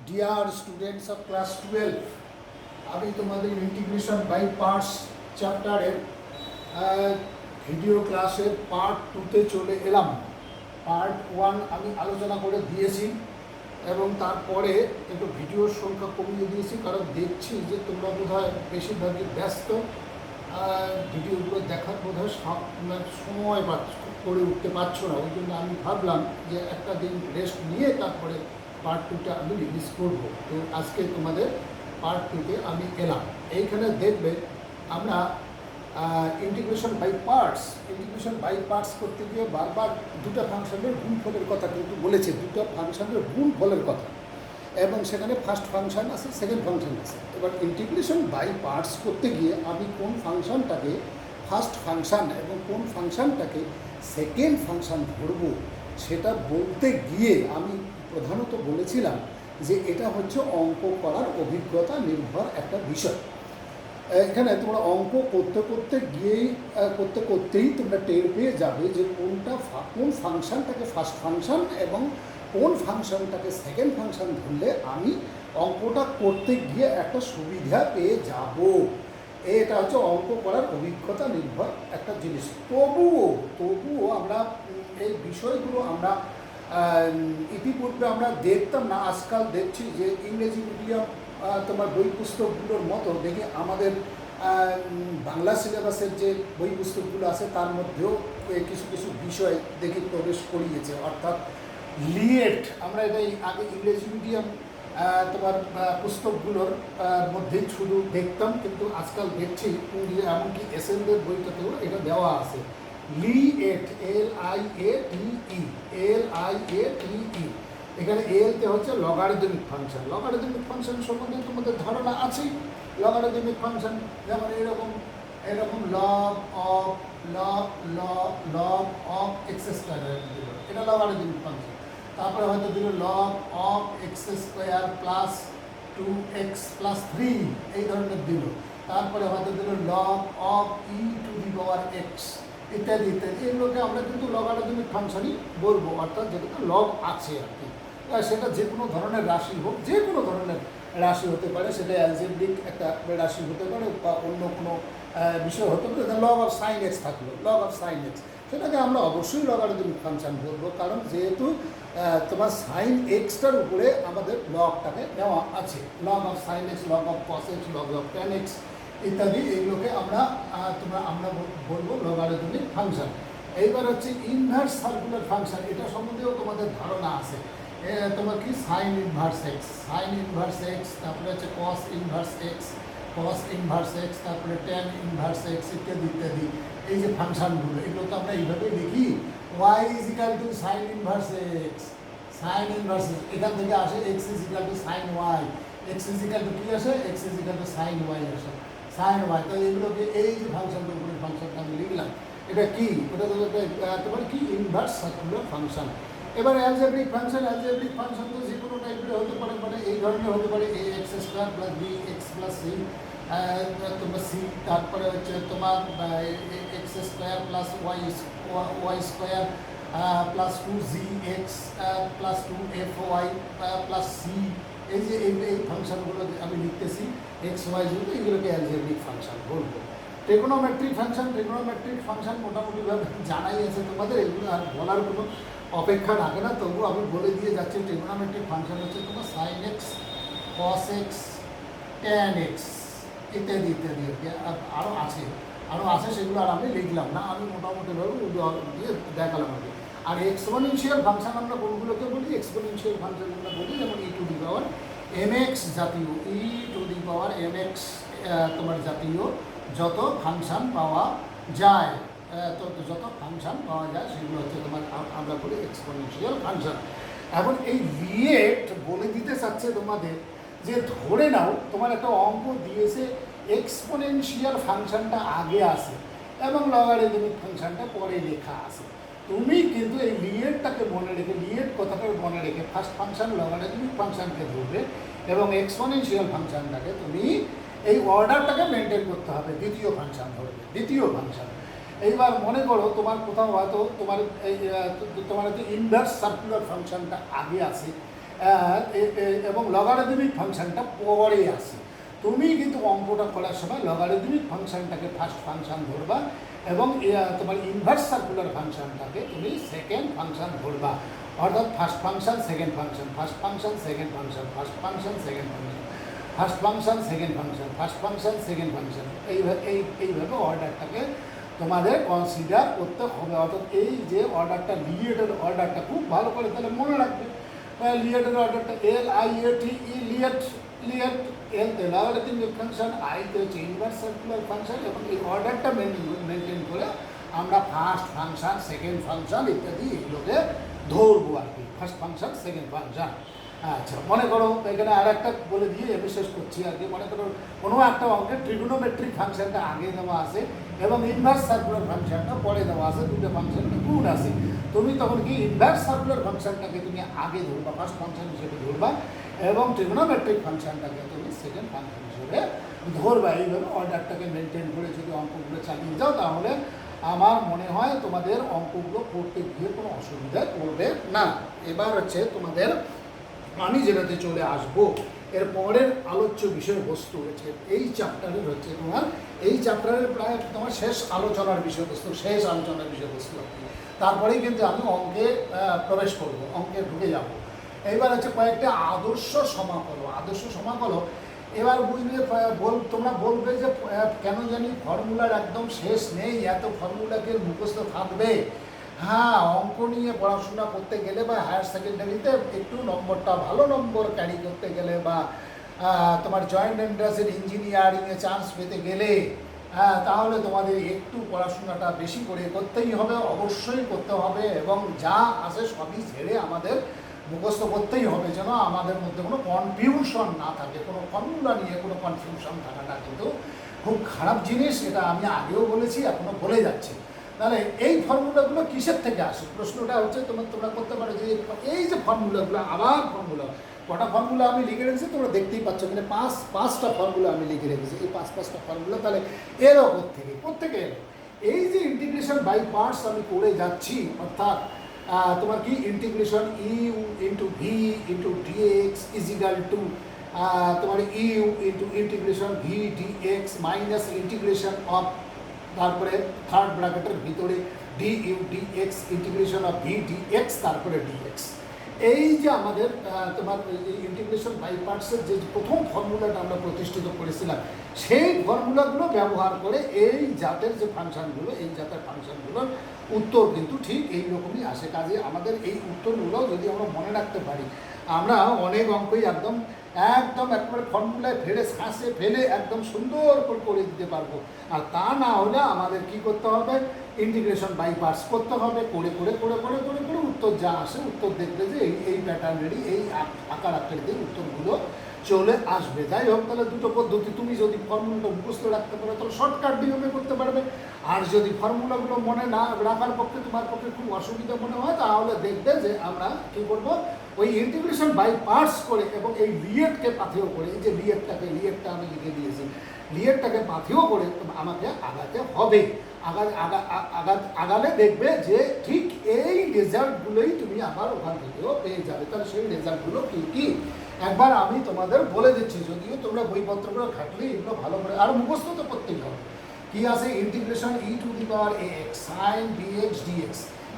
Dear students of class 12, আমি তোমাদের integration by parts চ্যাপ্টারের ভিডিও ক্লাসের পার্ট 2তে চলে এলাম। পার্ট 1 আমি আলোচনা করে দিয়েছি এবং তারপরে একটু ভিডিওর সংখ্যা কমিয়ে দিয়েছি, কারণ দেখছি যে তোমরা বোধহয় বেশিরভাগই ব্যস্ত, ভিডিওগুলো দেখার বোধহয় সময় করে উঠতে পারছো না। ওই জন্য আমি ভাবলাম যে একটা দিন রেস্ট নিয়ে তারপরে পার্ট 2টা আমি রিলিজ করব। তো আজকে তোমাদের পার্ট 2তে আমি এলাম। এইখানে দেখবে আমরা ইন্টিগ্রেশন বাই পার্টস করতে গিয়ে বারবার দুটো ফাংশনের গুণফলের কথা কিন্তু বলেছে, দুটো ফাংশনের গুণফলের কথা, এবং সেখানে ফার্স্ট ফাংশন আছে, সেকেন্ড ফাংশন আছে। এবার ইন্টিগ্রেশন বাই পার্টস করতে গিয়ে আমি কোন ফাংশনটাকে ফার্স্ট ফাংশন এবং কোন ফাংশনটাকে সেকেন্ড ফাংশন ধরব সেটা বলতে গিয়ে আমি প্রধানত বলেছিলাম যে এটা হচ্ছে অঙ্ক করার অভিজ্ঞতা নির্ভর একটা বিষয়। এখানে তোমরা অঙ্ক করতেই তোমরা টের পেয়ে যাবে যে কোন ফাংশনটাকে ফার্স্ট ফাংশন এবং কোন ফাংশনটাকে সেকেন্ড ফাংশন ধরলে আমি অঙ্কটা করতে গিয়ে একটা সুবিধা পেয়ে যাব। এটা হচ্ছে অঙ্ক করার অভিজ্ঞতা নির্ভর একটা জিনিস। তবুও আমরা এই বিষয়গুলো আমরা ইতিপূর্বে আমরা দেখতাম না। আজকাল দেখছি যে ইংরেজি মিডিয়াম তোমার বই পুস্তকগুলোর মতো দেখি আমাদের বাংলা সিলেবাসের যে বই পুস্তকগুলো আছে তার মধ্যেও কিছু কিছু বিষয় দেখি প্রবেশ করিয়েছে, অর্থাৎ লিয়েট। আমরা এটাই আগে ইংরেজি মিডিয়াম তোমার পুস্তকগুলোর মধ্যেই শুধু দেখতাম, কিন্তু আজকাল দেখছি এমনকি এসএনদের বইটাতেও এটা দেওয়া আছে, লিয়েট, LIATE। এখানে এলতে হচ্ছে লগারিদমিক ফাংশন। লগারিদমিক ফাংশন সম্বন্ধে তোমাদের ধারণা আছেই। লগারিদমিক ফাংশন যেমন এরকম লগ অফ এক্স স্কোয়ার দিল, এটা লগারিদমিক ফাংশন। তারপরে হয়তো দিল log of x square plus 2x plus 3, এই ধরনের দিল। তারপরে হয়তো দিল লগ অফ e⁻x ইত্যাদি ইত্যাদি। এগুলোকে আমরা কিন্তু লগারিদমিক ফাংশনই বলবো, অর্থাৎ যেটাতে লগ আছে আর কি। সেটা যে কোনো ধরনের রাশি হোক, যে কোনো ধরনের রাশি হতে পারে, সেটা অ্যালজেব্রিক একটা রাশি হতে পারে বা অন্য কোনো বিষয় হতে পারে। লগ অফ সাইন এক্স থাকলো, লগ অফ সাইন এক্স, সেটাকে আমরা অবশ্যই লগারিদমিক ফাংশন বলবো, কারণ যেহেতু তোমার সাইন এক্সটার উপরে আমাদের লগটাকে নেওয়া আছে। Log of sine x, log of cos x, log of tan x ইত্যাদি, এগুলোকে আমরা বলবো লগারিদমিক ফাংশন। এইবার হচ্ছে ইনভার্স সার্কুলার ফাংশন, এটা সম্বন্ধেও তোমাদের ধারণা আছে। তোমার কি সাইন ইনভার্স এক্স, তারপরে হচ্ছে কস ইনভার্স এক্স, তারপরে ট্যান ইনভার্স এক্স ইত্যাদি ইত্যাদি। এই যে ফাংশনগুলো, এগুলো তো আমরা এইভাবে লিখি, y = সাইন ইনভার্স এক্স, এখান থেকে আসে x = সাইন ওয়াই, x = কি আসে, x = সাইন ওয়াই আসে, সাইন ওয়াই। তো এগুলোকে এই যে ফাংশনটা উপরের ফাংশনটা আমি লিখলাম, এটা কি, ওটা তোমার কি ইনভার্স সার্কুলার ফাংশন। এবার অ্যালজেব্রিক ফাংশন তো যে কোনো টাইপের হতে পারে, মানে এই ধরনের হতে পারে ax² + bx + c, তোমার c, তারপরে হচ্ছে তোমার x² + y² + 2gx + 2fy + c। এই যে এই ফাংশনগুলো আমি লিখতেছি x y জন্য, এগুলোকে অ্যালজেব্রিক ফাংশন বলবো। ট্রিগোনোমেট্রিক ফাংশন মোটামুটিভাবে জানাই আছে তোমাদের, এগুলো আর বলার কোনো অপেক্ষা রাখে না, তবুও আমি বলে দিয়ে যাচ্ছি। ট্রিগোনোমেট্রিক ফাংশন হচ্ছে তোমার sine x, cos x, tan x ইত্যাদি ইত্যাদি। আরও আছে সেগুলো আর আমি লিখলাম না, আমি মোটামুটিভাবে উদাহরণ দিয়ে দেখালাম আর কি। আর এক্সপোনেনশিয়াল ফাংশন আমরা কোনগুলোকে বলি, এক্সপোনেনশিয়াল ফাংশন আমরা বলি যেমন e⁻mx জাতীয়, e⁻mx তোমার জাতীয় যত ফাংশন পাওয়া যায়, সেগুলো হচ্ছে তোমার আমরা বলি এক্সপোনেনশিয়াল ফাংশন। এখন এই লিয়েট বলে দিতে চাচ্ছে তোমাদের যে ধরে নাও তোমার একটা অঙ্ক দিয়েছে, এক্সপোনেনশিয়াল ফাংশনটা আগে আসে এবং লগারিদমিক ফাংশনটা পরে লেখা আছে। তুমি কিন্তু এই লিয়েটটাকে লিয়েট কথাটাকে মনে রেখে ফার্স্ট ফাংশন লগারিদমিক ফাংশনকে ধরবে এবং এক্সপোনেনশিয়াল ফাংশনটাকে তুমি এই অর্ডারটাকে মেনটেন করতে হবে, দ্বিতীয় ফাংশন। এইবার মনে করো তোমার কোথাও হয়তো তোমার হয়তো ইনভার্স সার্কুলার ফাংশনটা আগে আছে এবং লগারিদমিক ফাংশনটা পরে আসে। তুমি কিন্তু অঙ্কটা করার সময় লগারিদমিক ফাংশনটাকে ফার্স্ট ফাংশন ধরবা এবং তোমার ইনভার্স সার্কুলার ফাংশনটাকে তুমি সেকেন্ড ফাংশন ধরবা, অর্থাৎ first function second function, first function second function, first function second function, first function second function, first function second function, এইভাবে অর্ডারটাকে তোমাদের কনসিডার করতে হবে। অর্থাৎ এই যে অর্ডারটা লিয়েটের অর্ডারটা খুব ভালো করে তাহলে মনে রাখবে। লিয়েটের অর্ডারটা LIATE, লিয়েট, লিয়েট, এল লগারিদমিক ফাংশন, আইতে হচ্ছে ইনভার্স সার্কুলার ফাংশন, এবং এই অর্ডারটা মেনটেন করে আমরা ফার্স্ট ফাংশন সেকেন্ড ফাংশন ইত্যাদি এগুলোকে ধরবো আর কি, ফার্স্ট ফাংশন সেকেন্ড ফাংশন। আচ্ছা, মনে করো এখানে আর একটা বলে দিয়ে আমি শেষ করছি আর কি। মনে করো কোনো একটা অঙ্কের ট্রিগোনোমেট্রিক ফাংশনটা আগে দেওয়া আছে এবং ইনভার্স সার্কুলার ফাংশনটা পরে দেওয়া আছে, দুটো ফাংশন গুণ আছে। তুমি তখন কি ইনভার্স সার্কুলার ফাংশনটাকে তুমি আগে ধরবা, ফার্স্ট ফাংশন হিসেবে ধরবা, এবং ট্রিগোনোমেট্রিক ফাংশনটাকে তুমি সেকেন্ড ফাংশন হিসেবে ধরবা। এইভাবে অর্ডারটাকে মেনটেন করে যদি অঙ্কগুলো চালিয়ে যাও তাহলে আমার মনে হয় তোমাদের অঙ্কগুলো করতে গিয়ে কোনো অসুবিধা করবে না। এবার হচ্ছে তোমাদের আমি যেটাতে চলে আসবো, এর পরের আলোচ্য বিষয়বস্তু হচ্ছে এই চ্যাপ্টারের হচ্ছে তোমার এই চ্যাপ্টারের প্রায় তোমার শেষ আলোচনার বিষয়বস্তু, শেষ আলোচনার বিষয়বস্তু আর কি। তারপরেই কিন্তু আমি অঙ্কে প্রবেশ করব, অঙ্কে ঢুকে যাব। এইবার হচ্ছে কয়েকটা আদর্শ সমাকল। আদর্শ সমাকল এবার বুঝলে তোমরা বলবে যে কেন জানি ফর্মুলার একদম শেষ নেই, এত ফর্মুলাকে মুখস্থ থাকবে। হ্যাঁ, অঙ্ক নিয়ে পড়াশোনা করতে গেলে বা হায়ার সেকেন্ডারিতে একটু নম্বরটা ভালো নম্বর ক্যারি করতে গেলে বা তোমার জয়েন্ট এন্ট্রান্সের ইঞ্জিনিয়ারিংয়ে চান্স পেতে গেলে তাহলে তোমাদের একটু পড়াশোনাটা বেশি করে করতেই হবে, অবশ্যই করতে হবে, এবং যা আছে সবই ছেড়ে আমাদের মুখস্থ করতেই হবে, যেন আমাদের মধ্যে কোনো কনফিউশন না থাকে। কোনো ফর্মুলা নিয়ে কোনো কনফিউশন থাকাটা কিন্তু খুব খারাপ জিনিস, এটা আমি আগেও বলেছি, এখনও বলে যাচ্ছি। তাহলে এই ফর্মুলাগুলো কিসের থেকে আসে, প্রশ্নটা হচ্ছে তোমরা করতে পারো যে এই যে ফর্মুলাগুলো, আবার ফর্মুলা কটা ফর্মুলা আমি লিখে রেখেছি তোমরা দেখতেই পাচ্ছ, মানে পাঁচটা ফর্মুলা আমি লিখে রেখেছি। এই পাঁচটা ফর্মুলা তাহলে এলো কোত্থেকে এলো? এই যে ইন্টিগ্রেশন বাই পার্টস আমি করে যাচ্ছি, অর্থাৎ তোমার কি integration u into v into d x is equal to তোমার u into integration v d x minus integration of, তারপরে থার্ড ব্র্যাকেটের ভিতরে d u d x integration of v d x, তারপরে ডিএক্স। এই যে আমাদের তোমার ইন্টিগ্রেশন বাই পার্টসের যে প্রথম ফর্মুলাটা আমরা প্রতিষ্ঠিত করেছিলাম, সেই ফর্মুলাগুলো ব্যবহার করে এই জাতের যে ফাংশনগুলো, এই জাতের ফাংশনগুলোর উত্তর কিন্তু ঠিক এইরকমই আসে। কাজে আমাদের এই উত্তরগুলো যদি আমরা মনে রাখতে পারি, আমরা অনেক অঙ্কই একদম একবারে ফর্মুলায় ফেলে একদম সুন্দর করে দিতে পারবো। আর তা না হলে আমাদের কি করতে হবে, ইন্টিগ্রেশন বাই পার্টস করতে হবে, করে উত্তর যা আসে, উত্তর দেখবে যে এই প্যাটার্নেরই এই আকার আকৃতিতে উত্তরগুলো চলে আসবে। যাই হোক, তাহলে দুটো পদ্ধতি, তুমি যদি ফর্মুলাটা মুখস্থ রাখতে পারো তাহলে শর্টকাট নিয়মে করতে পারবে, আর যদি ফর্মুলাগুলো মনে না রাখার পক্ষে তোমার পক্ষে খুব অসুবিধা মনে হয় তাহলে দেখবে যে আমরা কী করবো, ওই ইন্টিগ্রেশন বাই পার্টস করে এবং এই লিয়েটকে পাথেয় করে, এই যে লিয়েটটা আমি লিখে দিয়েছি, লিয়েটটাকে পাথেয় করে আমাকে আগাতে হবে। আগালে দেখবে যে ঠিক এই রেজাল্টগুলোই তুমি আবার ওখান থেকেও পেয়ে যাবে। তাহলে সেই রেজাল্টগুলো কী একবার আমি তোমাদের বলে দিচ্ছি, যদিও তোমরা বইপত্রগুলো ঘাটলে এগুলো ভালো করে আর মুখস্থ তো করতেই হবে। কি আছে, integration e to the power ax sin bx dx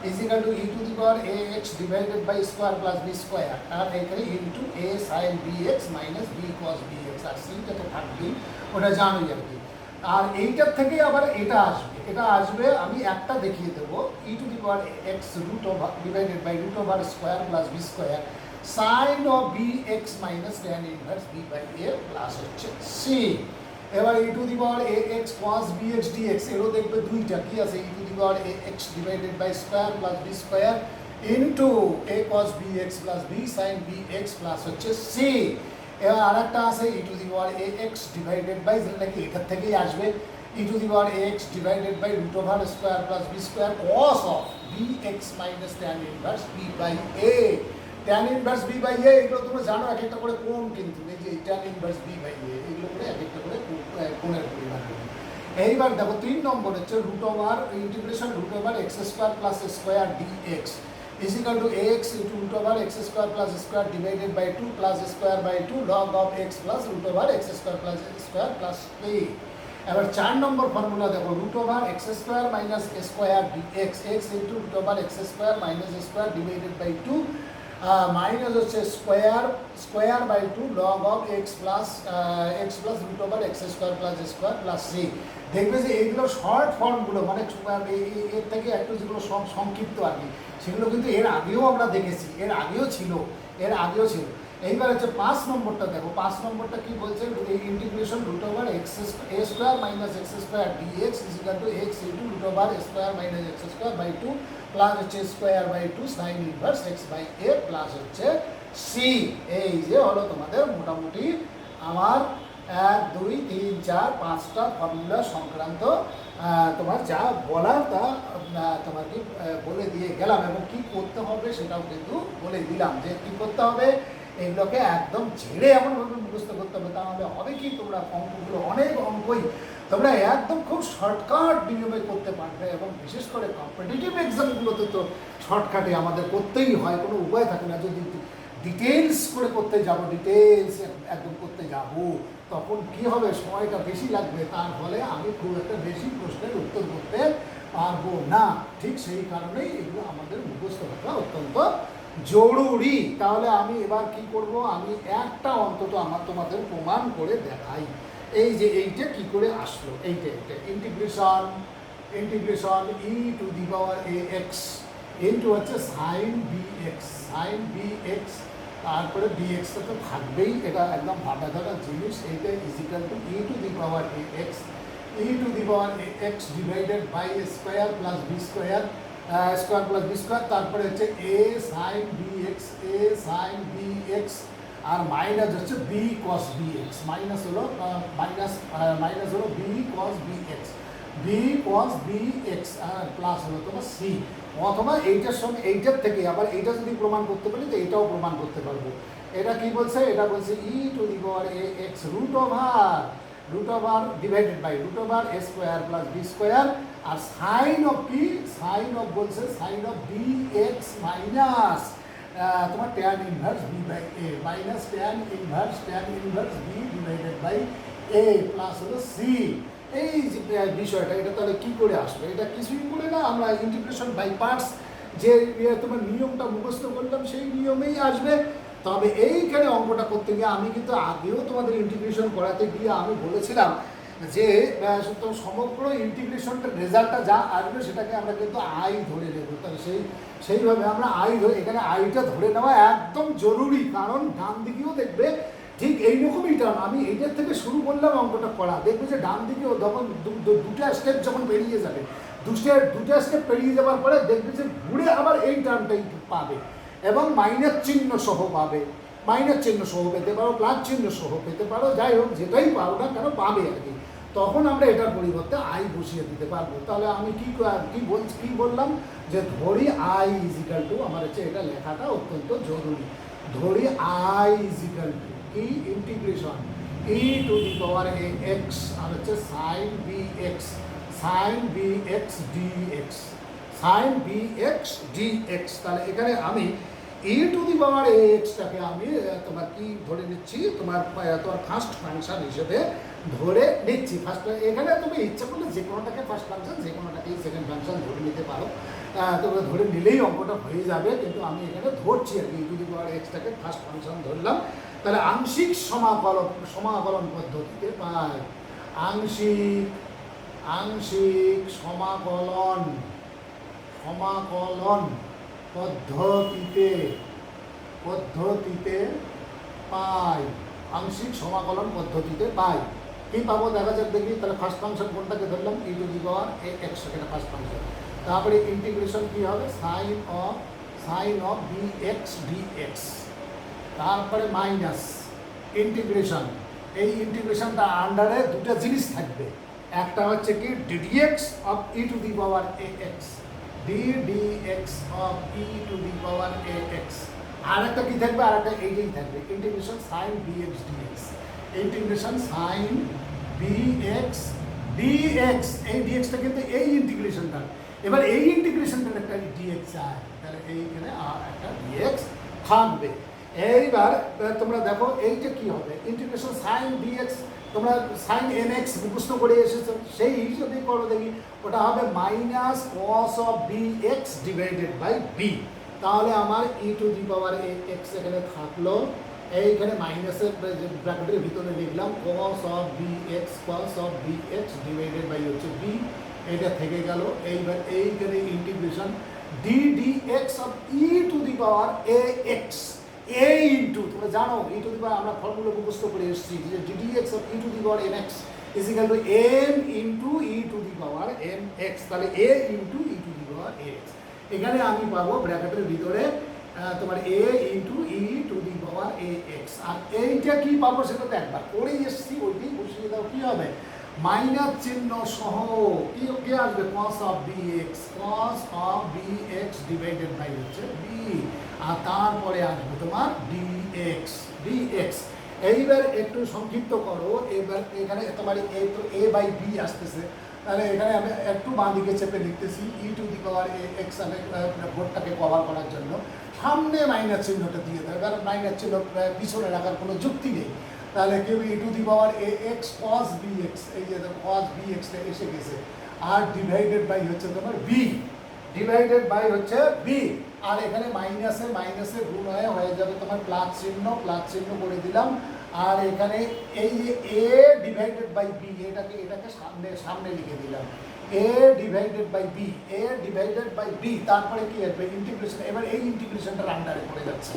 is equal to e to the power ax divided by square plus b square, আর এখানে into a sin bx minus b cos bx, আর সিটা তো থাকবেই, ওটা জানোই আর কি। আর এইটার থেকে আবার এটা আসবে আমি একটা দেখিয়ে দেবো, e to the power x root over divided by root over square plus B square sine of B x minus tan inverse b by a plus হচ্ছে সি। এবার e to the power A x cos B x d x, এরও দেখবে দুইটা কি আছে, e to the power A x divided by square plus B square into a cos B x plus b sine B x plus হচ্ছে C. এবার আর একটা আছে e to the power A x divided by, যেটা নাকি এটার থেকেই আসবে, e to the power A x divided by root over square plus B square cos of B x minus tan inverse b by a. Tan inverse b by a এগুলো তোমরা জানো এক একটা করে কোণ, কিন্তু এই যে tan inverse b by a এগুলো করে এক একটা করে কোণের পরিমাণ। এইবার দেখো 3 নম্বর হচ্ছে root over integration root over X square plus square D X. is equal to ax into root over x square plus square divided by 2 plus square by 2 log of x plus root over x square plus 3. এবার 4 নম্বর formula দেখো root over x square minus square dx x into root over x square minus square divided by 2 minus হচ্ছে square by 2 log of x plus root over x square plus c। দেখবে যে এইগুলো short ফর্মগুলো মানে এর থেকে একটু যেগুলো সংক্ষিপ্ত আর কি, সেগুলো কিন্তু এর আগেও আমরা দেখেছি, এর আগেও ছিল। এইবার হচ্ছে 5 নম্বরটা দেখো, 5 নম্বরটা কি বলছে, integration root over x a square minus x square d x is equal to x into root over square minus x square by 2 plus হচ্ছে square by 2 sine inverse x by a plus হচ্ছে c. এই যে হলো তোমাদের মোটামুটি আমার 1 2 3 4 5টা formula সংক্রান্ত তোমার যা বলার তা তোমাকে বলে দিয়ে গেলাম, এবং কি করতে হবে সেটাও কিন্তু বলে দিলাম যে কি করতে হবে। এগুলোকে একদম ঝেড়ে এমনভাবে মুখস্থ করতে হবে, তাহলে হবে কি তোমরা অঙ্কগুলো অনেক অঙ্কই তোমরা একদম খুব শর্টকাট নিয়মে করতে পারবে, এবং বিশেষ করে কম্পিটিটিভ এক্সামগুলোতে তো শর্টকাটে আমাদের করতেই হয়, কোনো উপায় থাকে না। যদি ডিটেলস করে করতে যাব, ডিটেলস একদম করতে যাব, তখন কি হবে, সময়টা বেশি লাগবে, তার ফলে আমি খুব একটা বেশি প্রশ্নের উত্তর করতে পারবো না। ঠিক সেই কারণেই এগুলো আমাদের মুখস্থ রাখা অত্যন্ত জরুরি। তাহলে আমি এবার কি করব, আমি একটা অন্তত তোমাদের প্রমাণ করে দেখাই। এই যে এইটা কি করে আসলো, এইটা integration e to the power A x into হচ্ছে সাইন বি এক্স, তারপরে ডিএক্সটা তো থাকবেই, এটা একদম ভাটা থাকা জিনিস। এইটা is equal to E to the power A x divided by square plus B square plus B square, তারপরে হচ্ছে এ সাইন বি এক্স আর মাইনাস হচ্ছে B cos B x, minus হলো বি কস বি এক্স আর plus হলো তোমার C. অথবা এইটার সঙ্গে এইটার থেকে আবার এইটা যদি প্রমাণ করতে পারি তো এটাও প্রমাণ করতে পারবো। এটা কি বলছে, এটা বলছে e to the power A x root over divided by root over a square plus B square, আর সাইন অফ বলছে sine of B x minus তোমার tan inverse b by a minus tan inverse b divided by a plus হলো c. এই যে বিষয়টা, এটা তাহলে কী করে আসবে, এটা কিছুই করে না, আমরা ইন্টিগ্রেশন বাই পার্টস যে তোমার নিয়মটা মুখস্থ করলাম সেই নিয়মেই আসবে। তবে এইখানে অঙ্কটা করতে গিয়ে আমি কিন্তু আগেও তোমাদের ইন্টিগ্রেশন করাতে গিয়ে আমি বলেছিলাম যে সমগ্র ইন্টিগ্রেশনটার রেজাল্টটা যা আসবে সেটাকে আমরা কিন্তু আই ধরে নেব। তাহলে সেইভাবে আমরা আই ধরে, এখানে আইটা ধরে নেওয়া একদম জরুরি, কারণ ডান দিকেও দেখবে ঠিক এইরকমই টার্ম। আমি এইটার থেকে শুরু করলাম অঙ্কটা করা, দেখবে যে ডান দিকেও যখন দুটা স্টেপ যখন পেরিয়ে যাবে, দুটা স্টেপ পেরিয়ে যাওয়ার পরে দেখবে যে ঘুরে আবার এই টার্মটাই পাবে, এবং মাইনাস চিহ্ন সহ পাবে, পেতে পারো, প্লাস চিহ্ন সহ পেতে পারো, যাই হোক যেটাই পারো না কেন পাবে আর কি। তখন আমরা এটার পরিবর্তে আই বসিয়ে দিতে পারবো। তাহলে আমি কি বললাম যে ধরি আই ইজিক্যাল টু, আমার হচ্ছে এটা লেখাটা অত্যন্ত জরুরি, ধরি আই ইজিক্যাল টু কি integration e to the power A x আর হচ্ছে সাইন বি এক্স ডিএক্স। তাহলে এখানে আমি ই টু দি পাওয়ার এ এক্সটাকে আমি তোমার কি ধরে নিচ্ছি, তোমার ফার্স্ট ফাংশন হিসেবে ধরে নিচ্ছি। এখানে তুমি ইচ্ছা করলে যে কোনোটাকে ফার্স্ট ফাংশন, যে কোনোটাকেই সেকেন্ড ফাংশন ধরে নিতে পারো, তোমরা ধরে নিলেই অঙ্কটা হয়ে যাবে, কিন্তু আমি এখানে ধরছি আর কি ই টু দি পাওয়ার এক্সটাকে ফার্স্ট ফাংশন ধরলাম। তাহলে আংশিক সমাকলন পদ্ধতিতে পাই, আংশিক সমাকলন পদ্ধতিতে পাই, আংশিক সমাকলন পদ্ধতিতে পাই। কি পাবো দেখা যাক দেখি। তাহলে ফার্স্ট ফাংশন কোনটাকে ধরলাম, e to the power A x, এটা ফার্স্ট ফাংশন। তারপরে ইন্টিগ্রেশন কি হবে, sine of B x d x, তারপরে মাইনাস ইন্টিগ্রেশন। এই ইন্টিগ্রেশনটা আন্ডারে দুটো জিনিস থাকবে, একটা হচ্ছে কি d d x of E to the power A x, d d x of E to the power A x, আর একটা কি থাকবে, আর একটা এইটাই থাকবে integration sine B x d x, integration sine B x d x. এই ডিএক্সটা কিন্তু এই ইন্টিগ্রেশনটা, এবার এই ইন্টিগ্রেশনটার একটা ডিএক্স চাই, তাহলে এইখানে আর একটা ডিএক্স থাকবে। এইবার তোমরা দেখো এইটা কি হবে, ইন্টিগ্রেশন সাইন ডিএক্স, তোমরা সাইন এন এক্স মুখস্থ করে এসেছো, সেই হিসেবে করো দেখি, ওটা হবে minus cos of B x divided by B. তাহলে আমার ই to the power A x এখানে থাকলো, এইখানে মাইনাসের ব্র্যাকেটের ভিতরে লিখলাম cos of B x divided by হচ্ছে বি, এটা থেকে গেল। এইবার এইখানে integration D D x of E to the power A x, A into, তোমরা জানো ই টু দি পাওয়ার আমরা ফর্মুলা মুখস্থ করে এসেছি যে d D x of E to the power n x is equal to m into e to the power n x, তাহলে a into e to the power A x. এখানে আমি পাবো ব্র্যাকেটের ভিতরে তোমার a into e to the power A x, আর এইটা কি পাবো সেটা তো একবার করেই এসেছি, ওইটাই বসিয়ে দাও। কি হবে, মাইনাস চিহ্ন সহ কি আসবে, cos of B x divided by হচ্ছে বি, আর তারপরে আসবে তোমার ডিএক্স। এইবার একটু সংক্ষিপ্ত করো, এবার এখানে তোমার এই তো এ বাই বি আসতেছে, তাহলে এখানে আমি একটু বাঁ দিকে চেপে লিখতেছি ই to the power A x, আমি ভোটটাকে কভার করার জন্য সামনে মাইনাস চিহ্নটা দিয়ে দেবে, কারণ মাইনাস চিহ্ন পিছনে রাখার কোনো যুক্তি নেই। তাহলে কি e to the power A x cos B x, এই যে কস বি এক্সটা এসে গেছে, আর ডিভাইডেড বাই হচ্ছে তোমার বি, ডিভাইডেড বাই হচ্ছে বি, আর এখানে মাইনাসে গুণ হয়ে যাবে তোমার প্লাস চিহ্ন করে দিলাম, আর এখানে এই যে এ ডিভাইডেড বাই বি, এটাকে সামনে লিখে দিলাম, এ ডিভাইডেড বাই বি, তারপরে কি আসবে ইন্টিগ্রেশন। এবার এই ইন্টিগ্রেশনটার আন্ডারে পড়ে যাচ্ছে,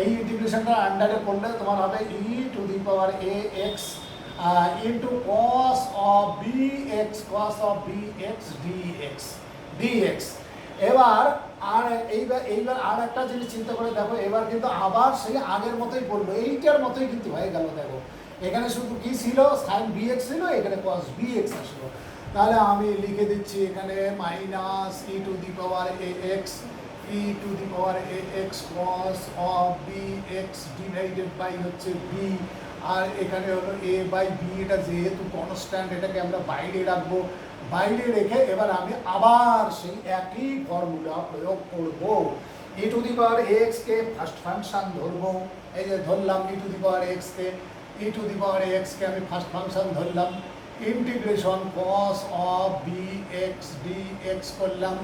এই ইন্টিগ্রেশনটার আন্ডারে পড়লে তোমার হবে e to the power A x into cos of B x d x. এবার এইবার আর একটা জিনিস চিন্তা করে দেখো, এবার কিন্তু আবার সেই আগের মতোই বলবো, এইটার মতোই কিন্তু হয়ে গেল। দেখো এখানে শুধু কি ছিল, সাইন বি এক্স ছিল, এখানে কস বি এক্স আসলো। তাহলে আমি লিখে দিচ্ছি এখানে minus E to the power A x cos of B x divided by হচ্ছে বি, আর এখানে হলো এ বাই বি, এটা যেহেতু কনস্ট্যান্ট এটাকে আমরা বাইরে রাখবো, বাইরে রেখে এবার আমি আবার সেই একই ফর্মুলা প্রয়োগ করব। E to the power x কে ফার্স্ট ফাংশন ধরবো, এই যে ধরলাম e to the power x কে আমি ফার্স্ট ফাংশন ধরলাম, integration cos of B x D X করলাম,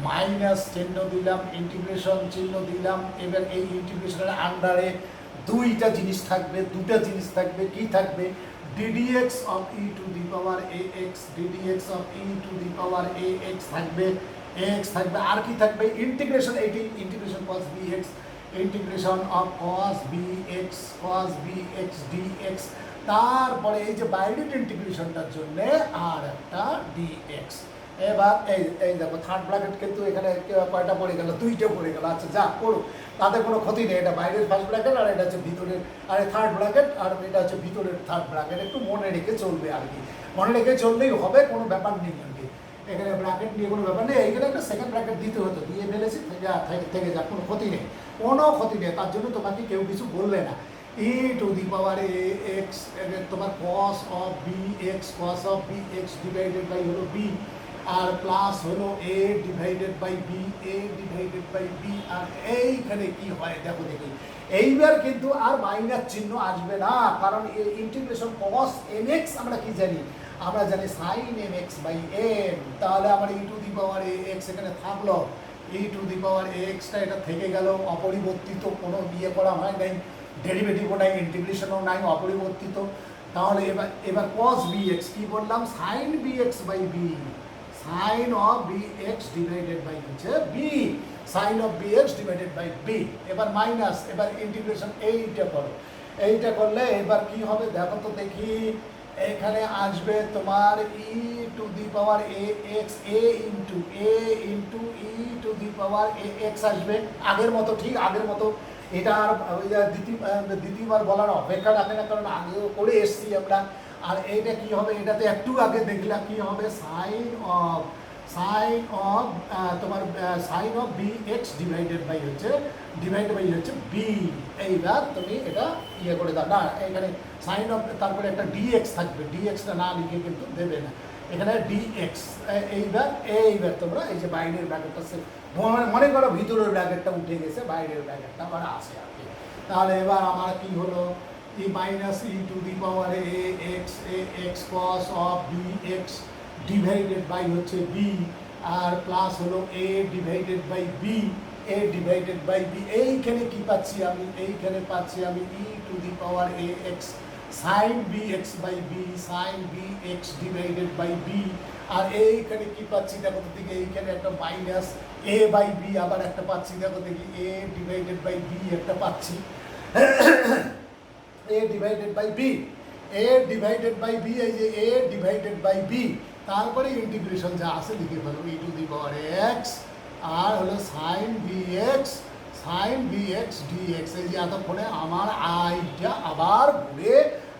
মাইনাস চিহ্ন দিলাম, ইন্টিগ্রেশন চিহ্ন দিলাম। এবার এই ইন্টিগ্রেশনের আন্ডারে দুটা জিনিস থাকবে, কি থাকবে, ddx of e to the power ax থাকবে, আর কি থাকবে, integration cos bx, integration of cos bx dx, তারপরে এই যে বাইরের ইন্টিগ্রেশনটার জন্য আর একটা dx। এবার এই দেখো থার্ড ব্র্যাকেট কিন্তু এখানে কয়টা পড়ে গেল, দুইটা পড়ে গেল। আচ্ছা যা করো, তাতে কোনো ক্ষতি নেই, এটা বাইরের ফার্স্ট ব্র্যাকেট আর এটা হচ্ছে ভিতরের থার্ড ব্র্যাকেট, আর এটা হচ্ছে ভিতরের থার্ড ব্র্যাকেট। একটু মনে রেখে চলবে আর কি, মনে রেখে চললেই হবে, কোনো ব্যাপার নেই আর কি, এখানে ব্র্যাকেট নিয়ে কোনো ব্যাপার নেই। এইখানে একটা সেকেন্ড ব্র্যাকেট দিতে হতো, দিয়ে ফেলেছি, থেকে যা, কোনো ক্ষতি নেই, তার জন্য তোমাকে কেউ কিছু বলবে না। ই to the power A X তোমার cos of B x divided by হলো বি, আর প্লাস হলো এ ডিভাইডেড বাই বি, আর এইখানে কি হয় দেখো দেখি, এইবার কিন্তু আর মাইনাস চিহ্ন আসবে না, কারণ ইন্টিগ্রেশন কস এন এক্স আমরা কি জানি, আমরা জানি sine N X by N. তাহলে আমার ই to the power A x এখানে থাকলো, e to the power A extra এটা থেকে গেল, অপরিবর্তিত, কোনো করা হয় নাই, ডেরিভেটিভও নাই, ইন্টিগ্রেশনও নাই, অপরিবর্তিত। তাহলে এবার cos bx কি বললাম, sin bx by b, sin of bx divided by হচ্ছে b, sin of bx divided by b। এবার মাইনাস, এবার ইন্টিগ্রেশন এইটা করলে এবার কি হবে দেখো তো দেখি, এখানে আসবে তোমার e to the power A x, A into e to the power A x আসবে, আগের মতো, ঠিক আগের মতো। এটা আর দ্বিতীয়বার বলার অপেক্ষা রাখে না, কারণ আগেও করে এসছি আমরা। আর এইটা কি হবে, এটাতে একটু আগে দেখলাম কি হবে, সাইন অফ তোমার sine of B x divided by হচ্ছে বি। এইবার তুমি এটা করে দাও না, এখানে সাইন অফ তারপরে একটা ডিএক্স থাকবে, ডিএক্সটা না লিখে কিন্তু দেবে না। এখানে ডিএক্স। এইবার তোমরা এই যে বাইরের ব্র্যাকেটটা মনে করো ভিতরের ব্র্যাকেটটা উঠে গেছে, বাইরের ব্র্যাকেটটা আবার আছে আর কি। তাহলে এবার আমার কি হলো, e minus E to the power A x cos of B x divided by হচ্ছে বি, আর প্লাস হলো এ divided by b, a divided by b. এইখানে কি পাচ্ছি আমি, এইখানে পাচ্ছি আমি e to the power A x sine B x by b, sine B x divided by B. আর এইখানে কি পাচ্ছি দেখো তো দিকে, এইখানে একটা মাইনাস এ বাই বি আবার একটা পাচ্ছি, দেখো দেখি এ ডিভাইডেড বাই বি একটা পাচ্ছি, a divided by b, a divided by b, এই যে এ ডিভাইডেড বাই বি। তারপরে ইন্টিগ্রেশন যা আছে লিখে ফেলো ই টু দি পাওয়ার এক্স, আর হলো সাইন বি এক্স ডিএক্স। এই যে এতক্ষণে আমার আইটা আবার ঘুরে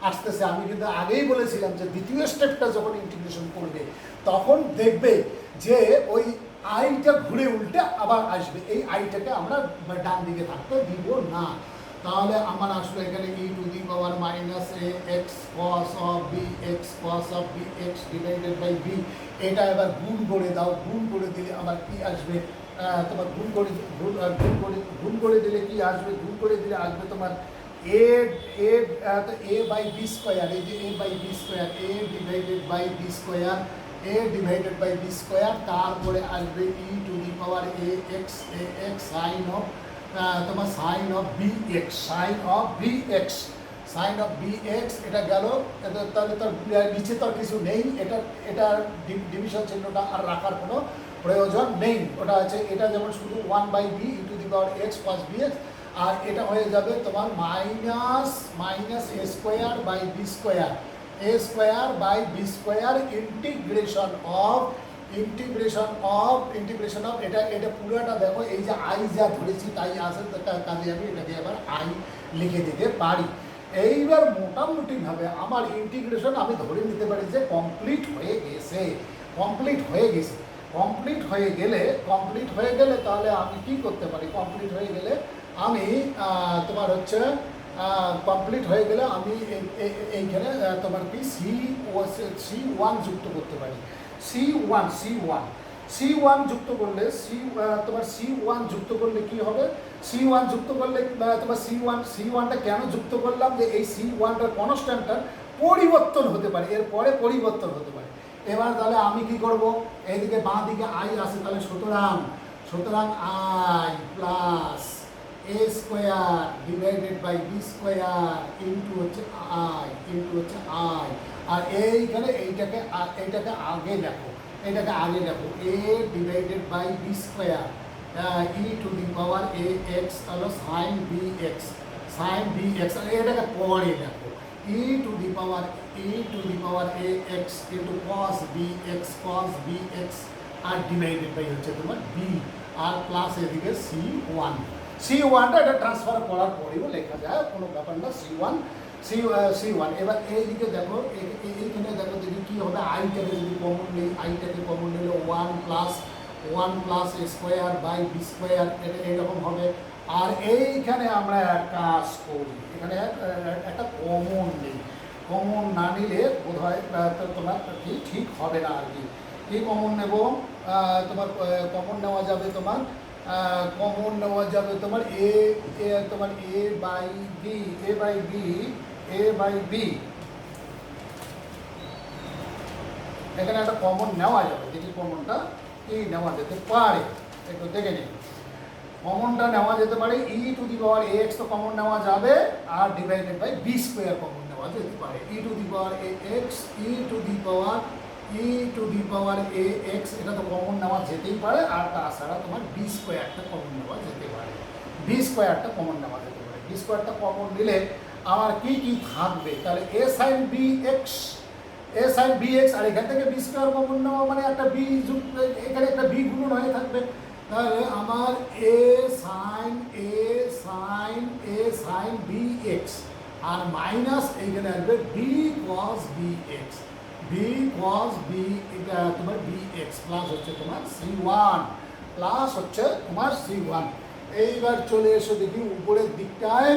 আসতেছে। আমি কিন্তু আগেই বলেছিলাম যে দ্বিতীয় স্টেপটা যখন ইন্টিগ্রেশন করবে তখন দেখবে যে ওই আইটা ঘুরে উল্টে আবার আসবে, এই আইটাকে আমরা ডান দিকে থাকতে দিব না। তাহলে আমার আসলে এখানে e to the power minus a x cos of B x divided by b, এটা এবার গুণ করে দাও। গুণ করে দিলে আমার কি আসবে, তোমার গুণ করে দিলে কি আসবে, গুণ করে দিলে আসবে তোমার এ বাই বি স্কোয়ার। এই যে a by B square, a divided by B square, a divided by B square. তারপরে আসবে e to the power A x sine of তোমার সাইন অফ বি এক্স, এটা গেল। তাহলে তার নিচে তো আর কিছু নেই, এটার ডিভিশন চিহ্নটা আর রাখার কোনো প্রয়োজন নেই। ওটা আছে, এটা যেমন শুধু 1/b e to the power x plus b x, আর এটা হয়ে যাবে তোমার minus a square by B square, integration of এটা পুরোটা দেখো। এই যে আই যা ধরেছি তাই আসে, কাজে আমি এটাকে এবার আই লিখে দিতে পারি। এইবার মোটামুটিভাবে আমার ইন্টিগ্রেশন আমি ধরে নিতে পারি যে কমপ্লিট হয়ে গেছে। কমপ্লিট হয়ে গেলে তাহলে আমি কি করতে পারি, কমপ্লিট হয়ে গেলে আমি তোমার হচ্ছে কমপ্লিট হয়ে গেলে আমি এইখানে তোমার কি C1 যুক্ত করতে পারি। C1 যুক্ত করলে তোমার C1 যুক্ত করলে কি হবে, C1 যুক্ত করলে তোমার C1টা কেন যুক্ত করলাম, যে এই C1টার কনস্ট্যান্টটার পরিবর্তন হতে পারে, এরপরে পরিবর্তন হতে পারে। এবার তাহলে আমি কি করব, এইদিকে বাঁ দিকে আই আসে, তাহলে সুতরাং I plus A square divided by B square into হচ্ছে আই। আর এইখানে এইটাকে আগে দেখো, a divided by B square e to the power A x হলো সাইন বি এক্স, আর এটাকে পরে দেখো e to the power A x into cos B x, আর ডিভাইডেড বাই হচ্ছে তোমার বি, আর প্লাস এদিকে C1টা এটা ট্রান্সফার করার পরেও লেখা যায়, কোনো ব্যাপার না। C1 এবার এইদিকে দেখো, এইখানে দেখো দেখি কী হবে, আইটাকে যদি কমন নেই, কমন নিলে 1 plus A square by B square, এটা এইরকম হবে। আর এইখানে আমরা এক কাজ করি, এখানে একটা কমন নেই, কমন না নিলে বোধ হয় তোমার ঠিক হবে না আর কি। কি কমন নেব, তোমার কমন নেওয়া যাবে তোমার এ বাই বি, এখানে একটা কমন নেওয়া যাবে। দেখি কমনটা কি নেওয়া যেতে পারে, একটু দেখে নিন। কমনটা নেওয়া যেতে পারে e to the power A x তো কমন নেওয়া যাবে, আর divided by B square common নেওয়া যেতে পারে। E to the power A x এটা তো কমন নেওয়া যেতেই পারে, আর তাছাড়া তোমার বি স্কোয়ারটা কমন নেওয়া যেতে পারে। বি স্কোয়ারটা কমন নিলে আমার কি থাকবে, তাহলে এ সাইন বি এক্স, আর এখান থেকে বি স্কোয়ার কমন নেওয়া মানে একটা বি যুক্ত, এখানে একটা বি গুণন হয়ে থাকবে। তাহলে আমার এ সাইন বি এক্স, আর মাইনাস এইখানে আসবে বি কস বি এটা তোমার বি এক্স, প্লাস হচ্ছে তোমার C1, এইবার চলে এসো দেখি উপরের দিকটায়,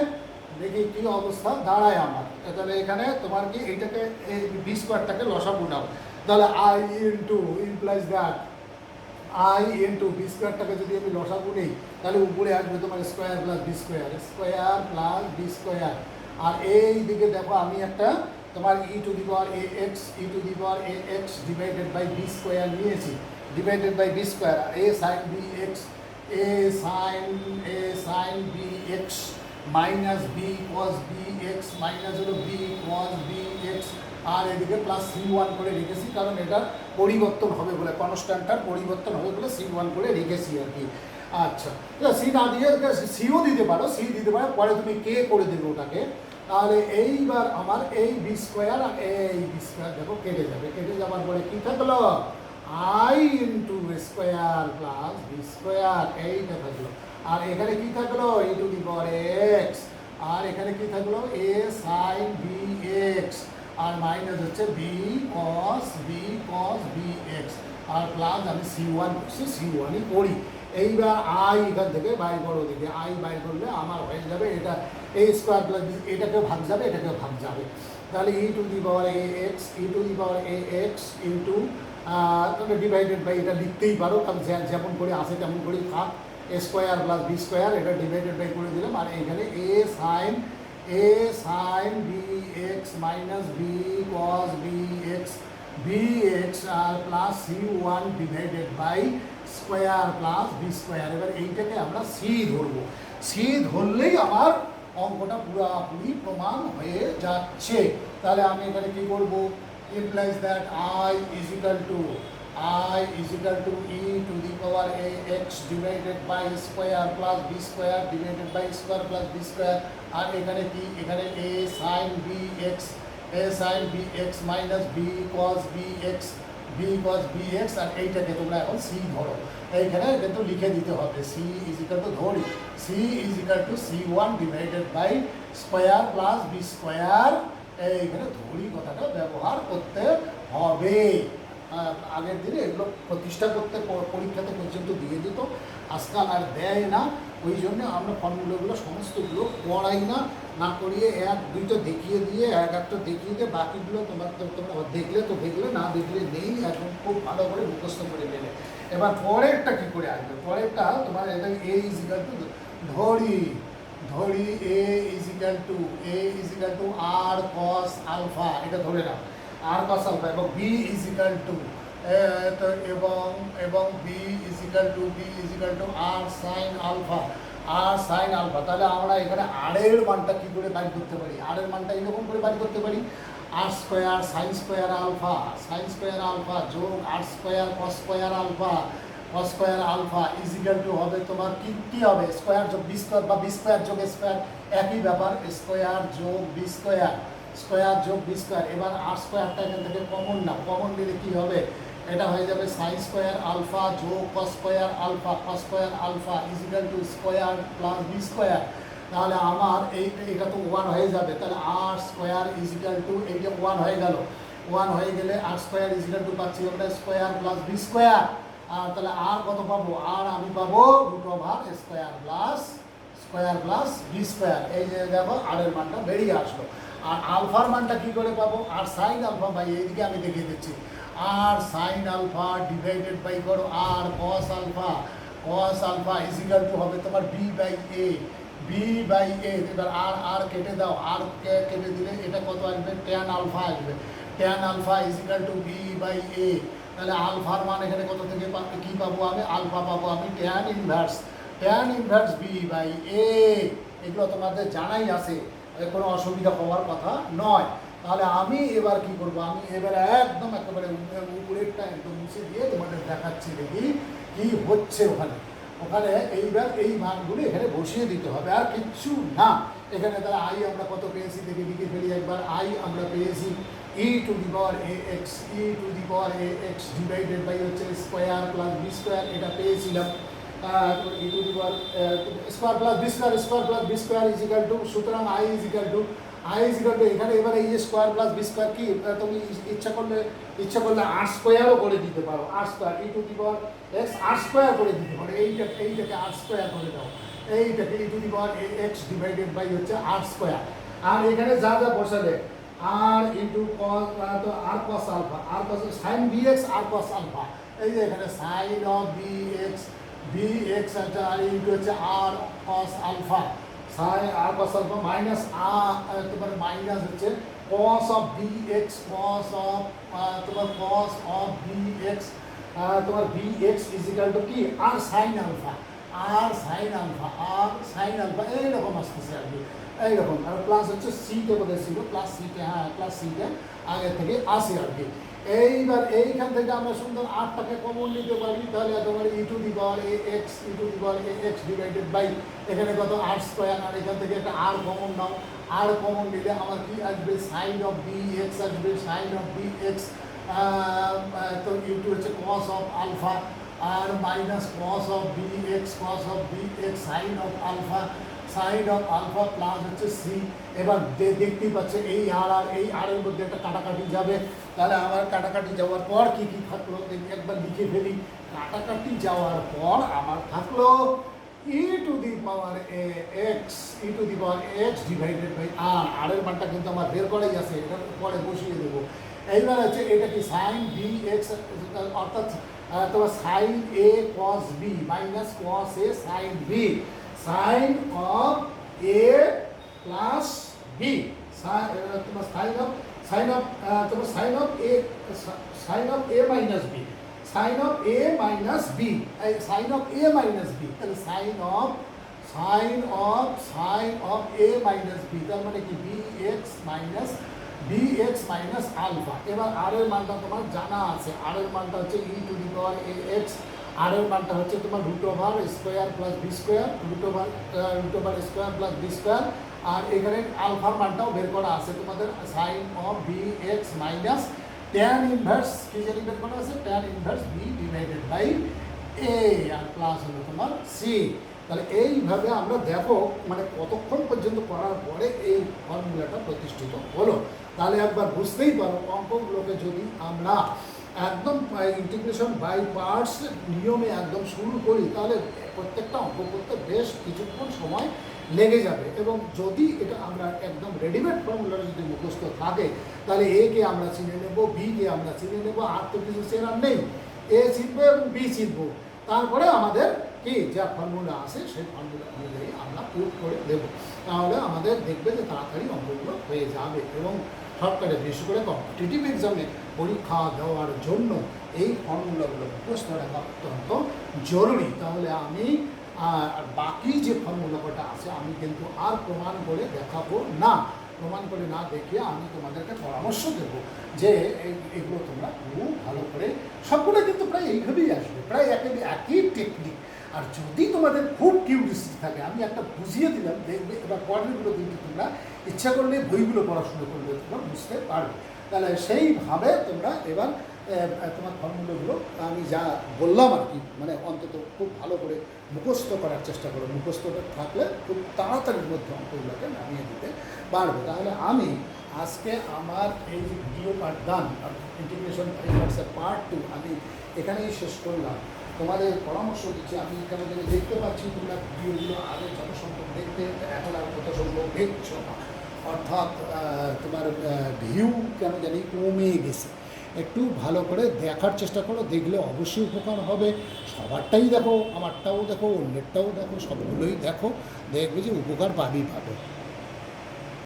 দেখি কি অবস্থা দাঁড়ায় আমার। তাহলে এখানে তোমার কি এইটাকে এই বি স্কোয়ারটাকে লসাগু নাও, তাহলে I into implies that I into b স্কোয়ারটাকে যদি আমি লসাগু নেই তাহলে উপরে আসবে তোমার square plus B square, square plus B square. আর এই দিকে দেখো আমি একটা তোমার e to the power A x divided by B square নিয়েছি, divided by B square. A sine B x, a sine B x minus b cos B x minus হলো B cos B x, আর এদিকে plus c one করে রেখেছি, কারণ এটা পরিবর্তন হবে বলে, কনস্ট্যান্টটার পরিবর্তন হবে বলে সি ওয়ান করে রেখেছি আর কি। আচ্ছা, সি না দিয়ে সিও দিতে পারো, সি দিতে পারো, পরে তুমি কে করে দেবে ওটাকে। তাহলে এইবার আমার এই বি স্কোয়ার আর এই বি স্কোয়ার দেখো কেটে যাবে, কেটে যাওয়ার পরে কী থাকলো I into square plus B square, এইটা থাকলো। আর এখানে কি থাকলো e to the power x, আর এখানে কি থাকলো এ সাইন বি এক্স, আর মাইনাস হচ্ছে বি কস বি এক্স, আর প্লাস আমি সি ওয়ান করছি, সি ওয়ানই করি। এইবার আই এখান থেকে বাইর করো, দিকে আই বাইর করলে আমার হয়ে যাবে এটা এ স্কোয়ার প্লাস এটাকে ভাগ যাবে, এটাকে ভাগ যাবে। তাহলে e to the power A x, e to the power A x into তোমরা ডিভাইডেড বাই এটা লিখতেই পারো, কারণ যেমন করে আসে তেমন করেই থাক, a square plus B square, এটা ডিভাইডেড বাই করে দিলাম। আর এইখানে a sine B x minus b cos B x আর plus c one divided by square plus B square. এবার এইটাকে আমরা সি ধরবো, সি ধরলেই আমার অঙ্কটা পুরোপুরি প্রমাণ হয়ে যাচ্ছে। তাহলে আমি এখানে কী করবো, implies that I is equal to e to the power a x divided by square plus b square divided by square plus b square, আর এখানে কি, এখানে a sin b x minus b cos b x, আর এইটাকে তোমরা এখন c ধরো। এইখানে কিন্তু লিখে দিতে হবে c is equal to ধরি c is equal to c1 divided by square plus b square, এইখানে ধরি কথাটা ব্যবহার করতে হবে। আগের দিনে এগুলো প্রতিষ্ঠা করতে পরীক্ষাতে পর্যন্ত দিয়ে দিত, আজকাল আর দেয় না। ওই জন্য আমরা ফর্মুলাগুলো সমস্তগুলো পড়াই না, না করিয়ে এক দুইটা দেখিয়ে দিয়ে একটা দেখিয়ে দিয়ে বাকিগুলো তোমরা দেখলে তো দেখলে, না দেখলে নেই, এখন খুব ভালো করে মুখস্থ করে নেবে। এবার পরেরটা কী করে আসবে, পরেরটা তোমার এটা এ ইজ ইকুয়াল টু ধরি a is equal to r cos alpha, এটা ধরে নাও আর কস আলফা, এবং বি ইজ ইকাল টু এবং b is equal to r sine alpha, তাহলে আমরা এখানে আর এর মানটা কী করে বাইর করতে পারি, আর এর মানটা এরকম করে বাইর করতে পারি, r square sine square alpha যোগ r square cos square alpha is equal to হবে তোমার কি হবে, স্কোয়ার যোগ বি স্কোয়ার বা বি স্কোয়ার যোগ স্কোয়ার, একই ব্যাপার, স্কোয়ার যোগ বি স্কোয়ার। এবার আর স্কোয়ারটা এখান থেকে কমন না, কমন নিলে কী হবে, এটা হয়ে যাবে সাইন স্কোয়ার আলফা যোগ cos square alpha is equal to square plus B square. তাহলে আমার এটা তো 1 হয়ে যাবে, তাহলে R square is equal to এইটা 1 হয়ে গেল, 1 হয়ে গেলে R square is equal to পাচ্ছি আমরা স্কোয়ার প্লাস বি স্কোয়ার। আর তাহলে আর কত পাবো, আর আমি পাবো √ স্কোয়ার প্লাস বি স্কোয়ার। এই যে দেখো আর এর মানটা বেরিয়ে আসলো। আর আলফার মানটা কী করে পাবো, আর সাইন আলফা বাই, এইদিকে আমি দেখিয়ে দিচ্ছি, r sine alpha divided by করো r cos alpha is equal to হবে তোমার বি বাই এ। এবার আর কেটে দাও, আর কেটে দিলে এটা কত আসবে, tan alpha is equal to b by a. তাহলে আলফার মান এখানে কত থেকে কী পাবো আমি, আলফা পাবো আমি tan inverse b by a. এগুলো তোমাদের জানাই আছে, কোনো অসুবিধা হওয়ার কথা নয়। তাহলে আমি এবার কি করব, আমি এবার একদম একেবারে উপরেরটা একদম মুছে দিয়ে তোমাদের দেখাচ্ছি, দেখি কী হচ্ছে ওখানে এইবার এই মানগুলো এখানে বসিয়ে দিতে হবে, আর কিচ্ছু না। এখানে তাহলে আই আমরা কত পেয়েছি দেখে লিখে ফেলি একবার, আই আমরা পেয়েছি e to the power ax divided by হচ্ছে স্কোয়ার প্লাস বি স্কোয়ার, এটা পেয়েছিলাম। e to the power square plus B square is equal to, সুতরাং আই ইজ ইকাল টু এখানে এবার এই যে স্কোয়ার প্লাস বি স্কোয়ার কি তুমি ইচ্ছা করলে আর স্কোয়ারও করে দিতে পারো, r square e to the power x r square করে দিতে পারো, এইটাকে আর স্কোয়ার করে দাও, এইটাকে e to the power x divided by হচ্ছে আর স্কোয়ার। আর এখানে যা যা বসালে আর ইন্টু কস, তো আর কস আলফা, আর কস সাইন বি এক্স আর কস আলফা, এই যে এখানে সাইন অফ বি এক্স আছে আর ইন্টু হচ্ছে R cos alpha, sine R cos alpha minus তোমার মাইনাস হচ্ছে cos of B X, cos of তোমার কস অফ বি এক্স, তোমার B X is equal to কি R sine alpha, R sine alpha, R sine alpha এইরকম আসতেছে আর কি, এইরকম। আর plus হচ্ছে সিতে বোধহয় ছিল, প্লাস সিতে, হ্যাঁ প্লাস সিতে আগে থেকে আসে আর কি। এইবার এইখান থেকে আমরা সুন্দর আটটাকে কমন নিতে পারি, তাহলে তোমার e to the power A x, e to the power A x divided by এখানে কত আর স্কোয়ার, আর এখান থেকে একটা আর কমন নাও, আর কমন নিলে আমার কি আসবে সাইন অফ বি এক্স আসবে, সাইন অফ বি এক্স, তো ইন্টু হচ্ছে কস অফ আলফা, আর minus cos of B X, cos of B X sine of alpha, sine of alpha plus হচ্ছে সি। এবার দেখতেই পাচ্ছে এই আর আর এই আরের মধ্যে একটা কাটাকাটি যাবে, তাহলে আমার কাটাকাটি যাওয়ার পর কি কি থাকলো একবার লিখে ফেলি। কাটাকাটি যাওয়ার পর আমার থাকলো e to the power A x, e to the power x divided by r, আরের মানটা কিন্তু আমার বের করাই আছে, এটা পরে বসিয়ে দেবো। এইবার হচ্ছে এটা কি সাইন বি এক্স, অর্থাৎ তোমার sine a cos b minus cos a sine b, sine of a plus b, তোমার sine of a minus b, sine of a minus b, sine of a minus b, তাহলে sine of a minus b, তার মানে কি B x minus alpha. এবার আর এর মানটা তোমার জানা আছে, আর এর মানটা হচ্ছে ই to the power A x, আর এর মানটা হচ্ছে তোমার root over square plus B square, root over square plus B square. আর এখানে আলফার মানটাও বের করা আছে তোমাদের, sine of B x minus tan inverse, কি জানি বের করা আছে, tan inverse b divided by a, আর প্লাস হলো তোমার সি। তাহলে এইভাবে আমরা দেখো মানে কতক্ষণ পর্যন্ত করার পরে এই ফর্মুলাটা প্রতিষ্ঠিত হলো। তাহলে একবার বুঝতেই পারো অঙ্কগুলোকে যদি আমরা একদম ইন্টিগ্রেশন বাই পার্টস নিয়মে একদম শুরু করি, তাহলে প্রত্যেকটা অঙ্ক করতে বেশ কিছুক্ষণ সময় লেগে যাবে। এবং যদি এটা আমরা একদম রেডিমেড ফর্মুলাটা যদি মুখস্থ থাকে, তাহলে এ কে আমরা চিনে নেব, বি কে আমরা চিনে নেব, আর তো কিছু চেনার নেই, এ চিনবো এবং বি চিনবো, তারপরে আমাদের কি যা ফর্মুলা আছে সেই ফর্মুলা অনুযায়ী আমরা প্রয়োগ করে দেবো, তাহলে আমাদের দেখবে যে তাড়াতাড়ি অঙ্কগুলো হয়ে যাবে। এবং সরকারের বিশেষ করে কম্পিটিটিভ এক্সামে পরীক্ষা দেওয়ার জন্য এই ফর্মুলাগুলো মুখস্থ রাখা অত্যন্ত জরুরি। তাহলে আমি বাকি যে ফর্মুলাটা আছে আমি কিন্তু আর প্রমাণ করে দেখাবো না, প্রমাণ করে না দেখিয়ে আমি তোমাদেরকে পরামর্শ দেবো যে এগুলো তোমরা খুব ভালো করে, সবগুলো কিন্তু প্রায় এইভাবেই আসবে, প্রায় একই টেকনিক। আর যদি তোমাদের খুব কিউরিয়াসিটি থাকে, আমি একটা বুঝিয়ে দিলাম, দেখবে এবার পরেরগুলো কিন্তু তোমরা ইচ্ছা করলে বইগুলো পড়াশুনো করলে তোমরা বুঝতে পারবে। তাহলে সেইভাবে তোমরা এবার তোমার ফর্মুলাগুলো আমি যা বললাম আর কি, মানে অন্তত খুব ভালো করে মুখস্থ করার চেষ্টা করো, মুখস্থটা থাকলে খুব তাড়াতাড়ির মধ্যে অঙ্কগুলোকে নামিয়ে দিতে পারবে। তাহলে আমি আজকে আমার এই যে ভিডিও পাঠদান ইন্টিগ্রেশন পার্ট 2 আমি এখানেই শেষ করলাম। তোমাদের পরামর্শ দিচ্ছি, আমি কেন জানি দেখতে পাচ্ছি তোমরা ভিডিওগুলো আগে যত সম্ভব দেখতে, এখন আর কত সম্ভব দেখছো না, অর্থাৎ তোমার ভিউ কেন জানি কমে গেছে। একটু ভালো করে দেখার চেষ্টা করো, দেখলে অবশ্যই উপকার হবে। সবারটাই দেখো, আমারটাও দেখো, অন্যেরটাও দেখো, সবগুলোই দেখো, দেখবে যে উপকার পাবে।